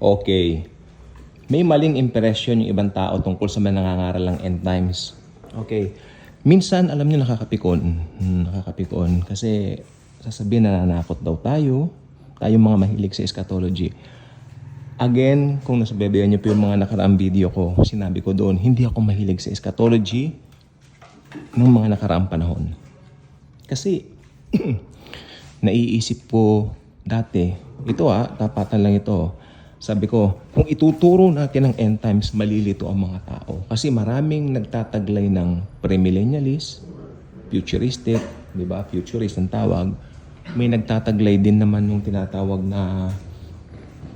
Okay. May maling impression yung ibang tao tungkol sa mga nangangaral ng end times. Okay. Minsan, alam niyo, nakakapikon. Nakakapikon. Kasi sasabihin na nanakot daw tayo. Tayong mga mahilig sa eschatology. Again, kung nasababayan niyo po yung mga nakaraang video ko, sinabi ko doon, hindi ako mahilig sa eschatology ng mga nakaraang panahon. Kasi, naiisip ko dati, tapatan lang ito. Sabi ko, kung ituturo natin ang end times, malilito ang mga tao. Kasi maraming nagtataglay ng premillennialist, futuristic, di ba? Futurist ang tawag. May nagtataglay din naman yung tinatawag na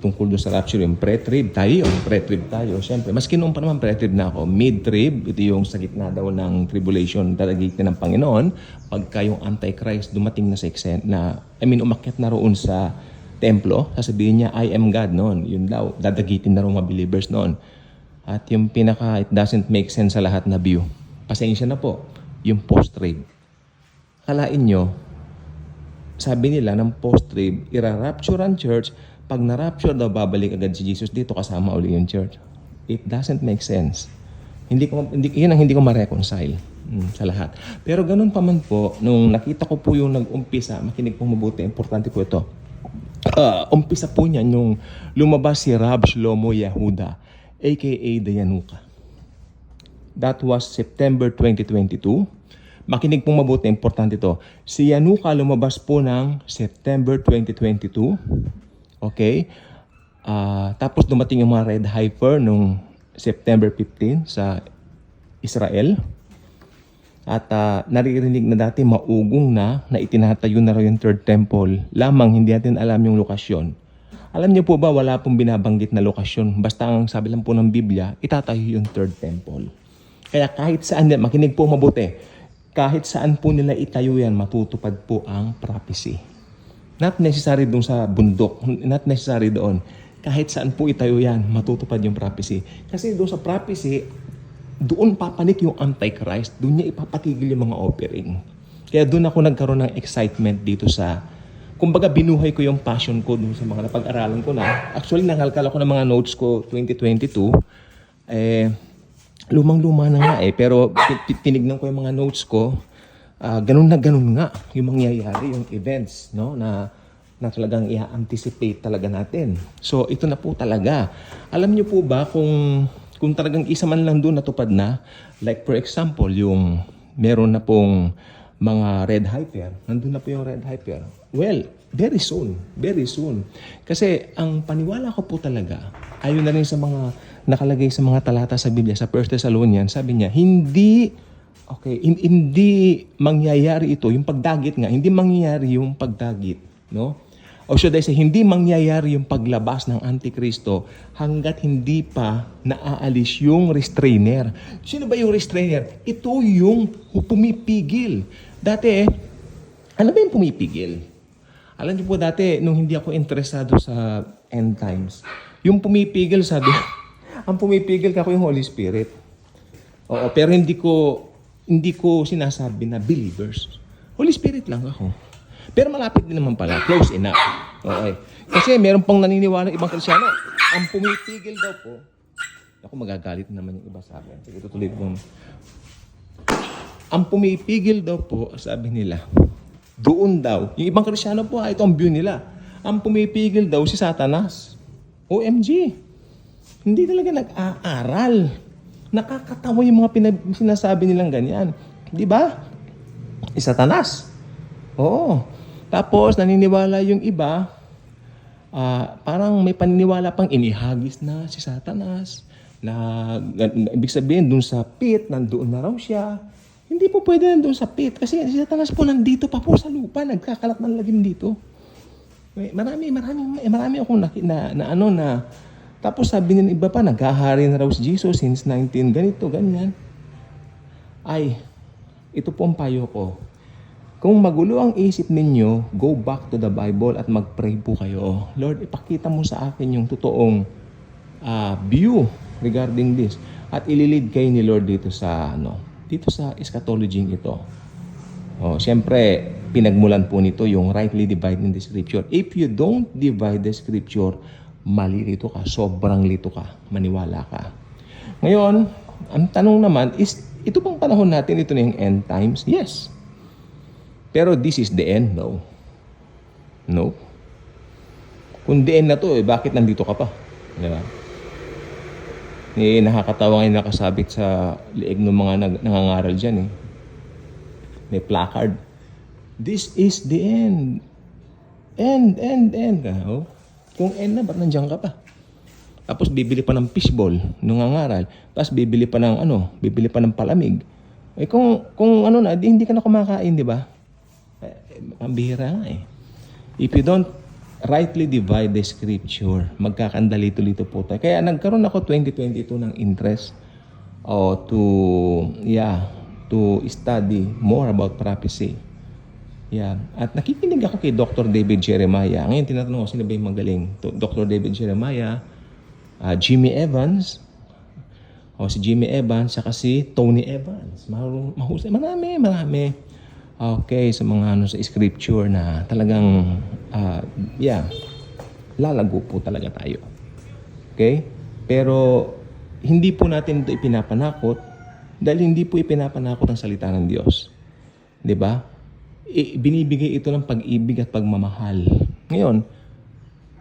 tungkol doon sa rapture, yung pre-trib tayo. Pre-trib tayo. Siyempre, mas kinuha pa naman pre-trib na ako. Mid-trib, ito yung sa gitna daw ng tribulation, dadagitin ng Panginoon. Pagka yung Antichrist dumating na sa umakyat na roon sa templo, sasabihin niya, I am God noon. Yun daw, dadagitin na roon mga believers noon. At yung it doesn't make sense sa lahat na view. Pasensya na po, yung post-trib. Kalain nyo, sabi nila ng post-trib, ira-rapture ang church. Pag na-rapture daw, babalik agad si Jesus dito, kasama uli yung church. It doesn't make sense. Yun ang hindi ko ma-reconcile sa lahat. Pero ganun pa man po, nung nakita ko po yung nag-umpisa, makinig pong mabuti, importante po ito. Umpisa po niya nung lumabas si Rab Shlomo Yehuda, aka Dayanuka. That was September 2022. Makinig pong mabuti, importante ito. Si Yanuka lumabas po ng September 2022. Okay? Tapos dumating yung mga Red Heifer nung September 15 sa Israel. At naririnig na dati maugong na itinatayo na raw yung third temple. Lamang hindi natin alam yung lokasyon. Alam niyo po ba, wala pong binabanggit na lokasyon. Basta ang sabi lang po ng Biblia, itatayo yung third temple. Kaya kahit saan, makinig po mabuti, kahit saan po nila itayo yan, matutupad po ang prophecy. Not necessary doon sa bundok, not necessary doon. Kahit saan po itayo yan, matutupad yung prophecy. Kasi doon sa prophecy, doon papanik yung Antichrist, doon niya ipapatigil yung mga offering. Kaya doon ako nagkaroon ng excitement dito kumbaga binuhay ko yung passion ko doon sa mga napag-aralan ko na. Actually, nangalkal ako ng mga notes ko 2022. Lumang-luma na nga pero tinignan ko yung mga notes ko. Ganun nga yung mangyayari, yung events, no, na talagang i-anticipate talaga natin. So, ito na po talaga. Alam niyo po ba kung talagang isa man lang doon natupad na, like for example, yung meron na pong mga Red Heifer, nandun na po yung Red Heifer. Well, very soon. Kasi ang paniwala ko po talaga, ayon na rin sa mga nakalagay sa mga talata sa Biblia, sa 1 Thessalonians, sabi niya, hindi mangyayari ito, yung pagdagit nga, hindi mangyayari yung pagdagit, no? O should I say, hindi mangyayari yung paglabas ng Antikristo hanggat hindi pa naaalis yung restrainer. Sino ba yung restrainer? Ito yung pumipigil. Dati, ano ba yung pumipigil? Alam niyo po dati, nung hindi ako interesado sa end times, yung pumipigil, ang pumipigil ako yung Holy Spirit. Oo, pero hindi ko sinasabi na believers. Holy Spirit lang ako. Pero malapit din naman pala. Close enough. Okay. Kasi meron pang naniniwala ng ibang Kristyano. Ang pumipigil daw po, ako magagalit naman yung iba sa akin. Sige, tutuloy ko. Ang pumipigil daw po, sabi nila, doon daw. Yung ibang Kristyano po, ito ang view nila. Ang pumipigil daw si Satanas. OMG. Hindi talaga nag-aaral. Nakakatawa yung mga sinasabi nilang ganyan. Di ba? Si Satanas. Oo. Tapos, naniniwala yung iba, parang may paniniwala pang inihagis na si Satanas, na ibig sabihin, dun sa pit, nandoon na raw siya. Hindi po pwede nandoon sa pit, kasi si Satanas po nandito pa po sa lupa, nagkakalat ng lagim dito. Marami akong na tapos sabi ng iba pa, naghahari na raw si Jesus since 19, ganito, ganyan. Ay, ito po ang payo ko. Kung magulo ang isip ninyo, go back to the Bible at mag-pray po kayo. Lord, ipakita mo sa akin yung totoong view regarding this. At ililid kayo ni Lord dito sa eschatology ito. Siyempre, pinagmulan po nito yung rightly dividing the scripture. If you don't divide the scripture, malilito ka, sobrang lito ka, maniwala ka. Ngayon, ang tanong naman is, ito bang panahon natin, ito na yung end times? Yes. Pero this is the end? No. No. Kung the end na to, bakit nandito ka pa? Di ba? Nakakatawa ngayon nakasabit sa liig ng mga nangangaral dyan. May placard. This is the end. End. Oh. Kung end na, ba't nandiyan ka pa? Tapos bibili pa ng fishball, nangangaral. Tapos bibili pa ng palamig. Kung ano na, hindi ka na kumakain, di ba? Ang bihira nga If you don't rightly divide the scripture, magkakandalito-lito po tayo. Kaya nagkaroon ako 2022 ng interest to study more about prophecy. Yeah. At nakikinig ako kay Dr. David Jeremiah. Ngayon tinatanong ko, sino ba yung magaling? Dr. David Jeremiah, Jimmy Evans, si Jimmy Evans, saka si Tony Evans. Mahusay. Marami. Okay, sa mga sa scripture na talagang lalago po talaga tayo. Okay? Pero hindi po natin ito ipinapanakot dahil hindi po ipinapanakot ang salita ng Diyos. 'Di ba? Binibigay ito ng pag-ibig at pagmamahal. Ngayon,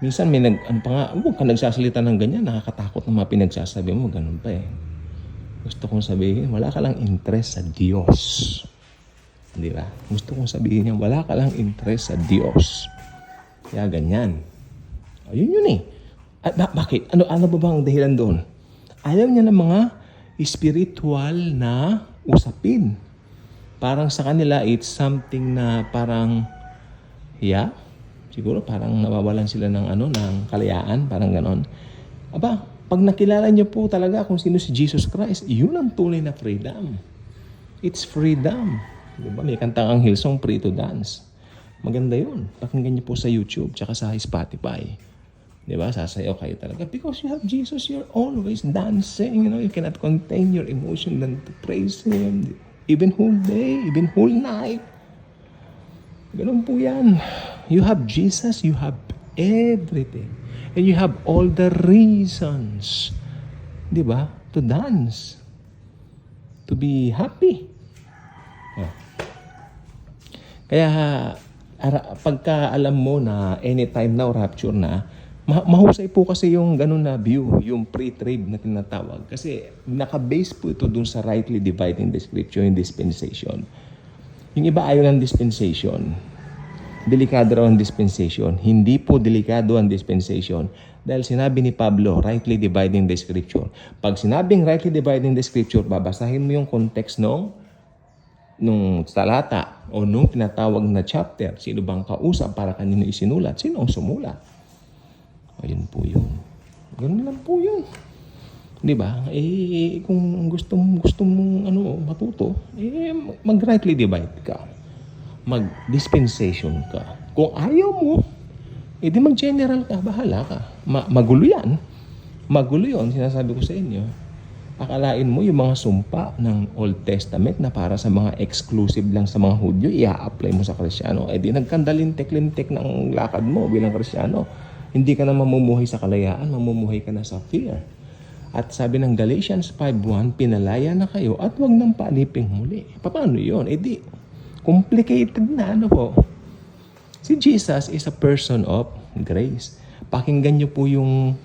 minsan may huwag ka nagsasalita ng ganyan, nakakatakot ng mga pinagsasabi mo, ganun pa Gusto kong sabihin, wala ka lang interest sa Diyos. Di ba? Gusto kong sabihin niya, wala ka lang interest sa Diyos. Kaya ganyan. Ayun yun At bakit? Ano ba bang dahilan doon? Ayaw niya ng mga spiritual na usapin. Parang sa kanila, it's something na parang, siguro parang nawawalan sila ng kalayaan, parang ganon. Pag nakilala niyo po talaga kung sino si Jesus Christ, yun ang tunay na freedom. It's freedom. Diba? May kantang ang Hillsong, Free to Dance. Maganda yun. Pakinggan niyo po sa YouTube tsaka sa Spotify. Diba? Sasayaw kayo talaga. Because you have Jesus, you're always dancing. You cannot contain your emotion than to praise Him. Even whole day, even whole night. Ganun po yan. You have Jesus, you have everything. And you have all the reasons. Diba? To dance. To be happy. Kaya pagka alam mo na anytime now rapture na, mahusay po kasi yung ganun na view, yung pre-trib na tinatawag. Kasi naka-base po ito dun sa rightly dividing the scripture in dispensation. Yung iba ayaw ng dispensation. Delikado raw ang dispensation. Hindi po delikado ang dispensation. Dahil sinabi ni Pablo, rightly dividing the scripture. Pag sinabing rightly dividing the scripture, babasahin mo yung context nung talata o nung tinatawag na chapter. Sino bang kausap para kanino isinulat? Sino ang sumulat? Ayun po yun. Ganun lang po yun. Di ba? Kung gusto mong matuto, mag-rightly divide ka. Mag-dispensation ka. Kung ayaw mo, di mag-general ka. Bahala ka. Magulo yan. Magulo yun. Sinasabi ko sa inyo. Akalain mo yung mga sumpa ng Old Testament na para sa mga exclusive lang sa mga Hudyo, i-apply mo sa Kristyano. Di nagkandalintek-lintek ng lakad mo bilang Kristyano. Hindi ka na mamumuhay sa kalayaan, mamumuhay ka na sa fear. At sabi ng Galatians 5:1, pinalaya na kayo at huwag nang paliping muli. Paano yun? Complicated na po. Si Jesus is a person of grace. Pakinggan niyo po yung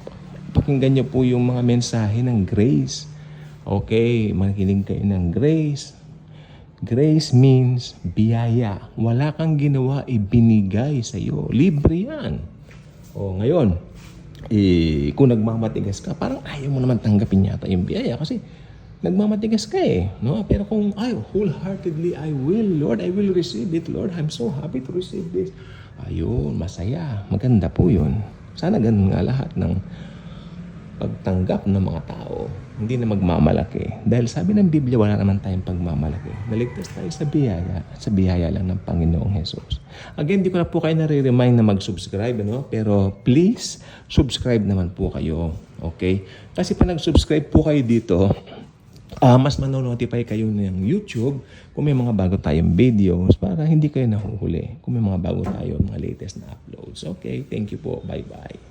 mga mensahe ng grace. Okay, makinig kayo ng grace. Grace means biyaya. Wala kang ginawa, ibinigay sa iyo. Libre yan. Ngayon, kung nagmamatigas ka, parang ayaw mo naman tanggapin yata yung biyaya kasi nagmamatigas ka no? Pero kung wholeheartedly, I will, Lord, I will receive it, Lord. I'm so happy to receive this. Ayun, masaya. Maganda po yun. Sana ganun nga lahat ng pagtanggap ng mga tao. Hindi na magmamalaki. Dahil sabi ng Biblia, wala naman tayong pagmamalaki. Naligtas tayo sa biyaya at sa biyaya lang ng Panginoong Jesus. Again, di ko na po kayo nare-remind na mag-subscribe, pero please, subscribe naman po kayo. Okay? Kasi pag nag-subscribe po kayo dito, mas manonotify kayo ng YouTube kung may mga bago tayong videos para hindi kayo nahuhuli kung may mga bago tayo, mga latest na uploads. Okay? Thank you po. Bye-bye.